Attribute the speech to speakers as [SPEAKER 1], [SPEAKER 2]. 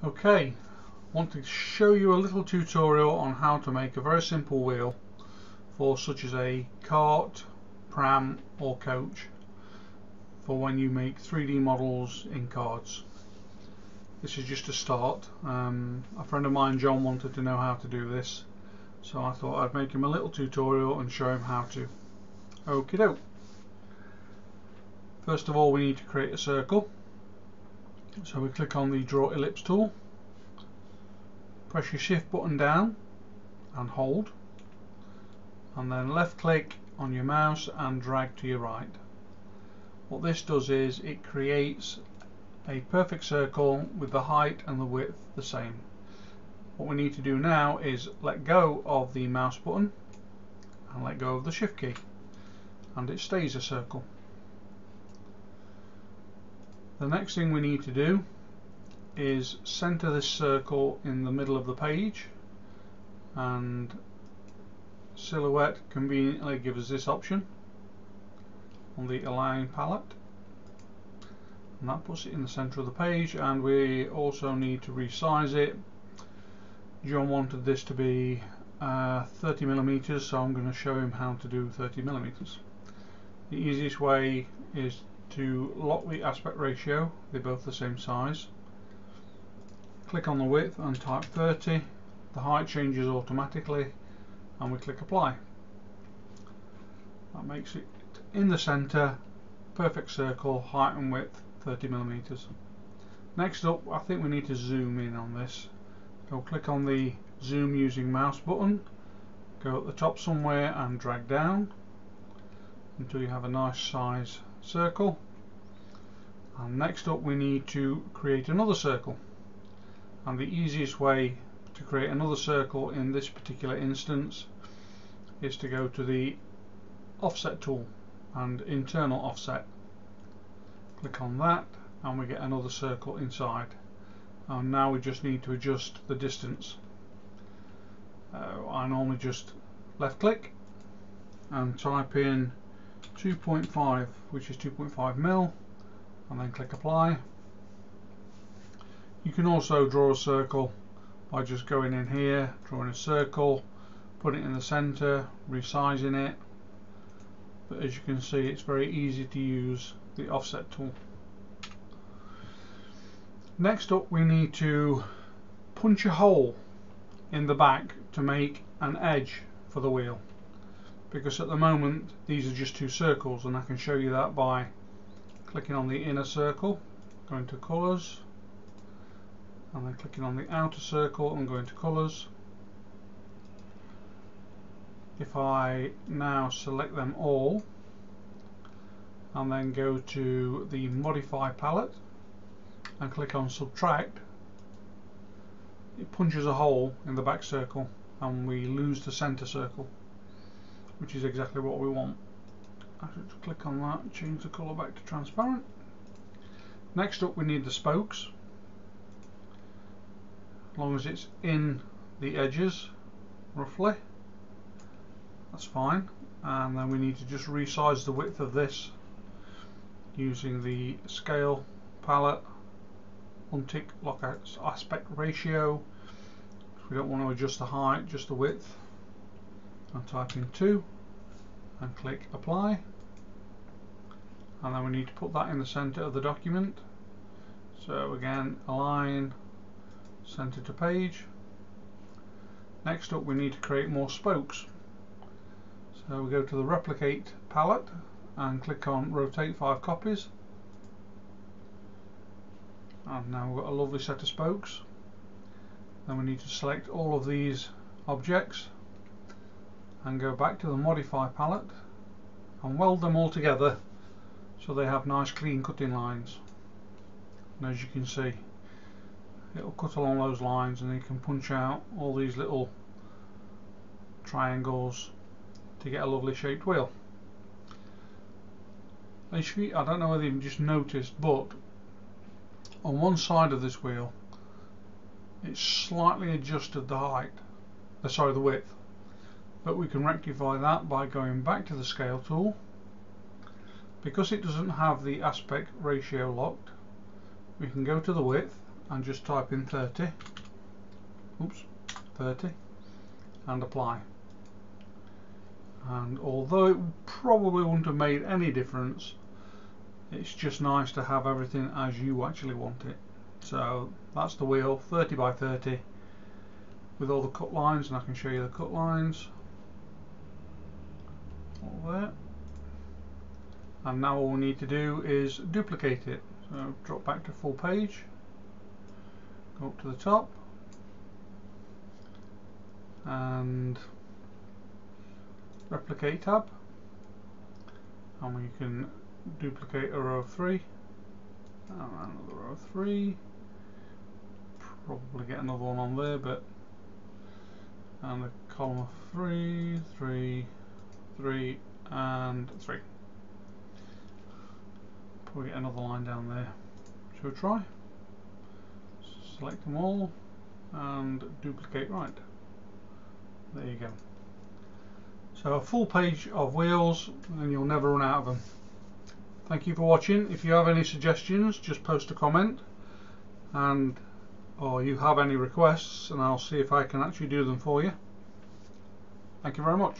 [SPEAKER 1] Okay, I want to show you a little tutorial on how to make a very simple wheel for such as a cart, pram or coach for when you make 3D models in cards. This is just a start. A friend of mine, John, wanted to know how to do this, so I thought I'd make him a little tutorial and show him how to. Okie doke. First of all, we need to create a circle. So we click on the Draw Ellipse tool, press your Shift button down and hold, and then left click on your mouse and drag to your right. What this does is it creates a perfect circle with the height and the width the same. What we need to do now is let go of the mouse button and let go of the Shift key, and it stays a circle. The next thing we need to do is center this circle in the middle of the page, and Silhouette conveniently gives us this option on the Align palette, and that puts it in the center of the page. And we also need to resize it. John wanted this to be 30mm, so I'm going to show him how to do 30mm. The easiest way is to lock the aspect ratio, they're both the same size. Click on the width and type 30, the height changes automatically, and we click apply. That makes it in the center, perfect circle, height and width 30mm. Next up, I think we need to zoom in on this. So click on the zoom using mouse button, go at the top somewhere and drag down until you have a nice size circle. And next up, we need to create another circle, and the easiest way to create another circle in this particular instance is to go to the offset tool and internal offset. Click on that and we get another circle inside, and now we just need to adjust the distance. I normally just left click and type in 2.5, which is 2.5 mil, and then click apply. You can also draw a circle by just going in here, drawing a circle, put it in the center, resizing it, but as you can see, it's very easy to use the offset tool. Next up, we need to punch a hole in the back to make an edge for the wheel, because at the moment these are just two circles, and I can show you that by clicking on the inner circle, going to colors, and then clicking on the outer circle and going to colors. If I now select them all and then go to the modify palette and click on subtract, it punches a hole in the back circle and we lose the center circle, which is exactly what we want. I should click on that, change the color back to transparent. Next up, we need the spokes. As long as it's in the edges roughly, that's fine. And then we need to just resize the width of this using the scale palette, untick lock aspect ratio. We don't want to adjust the height, just the width, and type in 2 and click apply. And then we need to put that in the center of the document. So again, align, center to page. Next up, we need to create more spokes. So we go to the replicate palette and click on rotate 5 copies. And now we've got a lovely set of spokes. Then we need to select all of these objects and go back to the modify palette and weld them all together so they have nice clean cutting lines. And as you can see, it'll cut along those lines, and you can punch out all these little triangles to get a lovely shaped wheel. I don't know whether you've just noticed, but on one side of this wheel it's slightly adjusted the height, the width, but we can rectify that by going back to the scale tool. Because it doesn't have the aspect ratio locked, we can go to the width and just type in 30, oops, 30, and apply. And although it probably wouldn't have made any difference, it's just nice to have everything as you actually want it. So that's the wheel, 30 by 30, with all the cut lines, and I can show you the cut lines all there. And now all we need to do is duplicate it. So drop back to full page, go up to the top, and replicate tab, and we can duplicate a row of 3 and another row of 3, probably get another one on there, but and a column of 3, 3, 3 and 3. Probably get another line down there. Shall we try? Select them all and duplicate right. There you go. So a full page of wheels and you'll never run out of them. Thank you for watching. If you have any suggestions, just post a comment, and or you have any requests, and I'll see if I can actually do them for you. Thank you very much.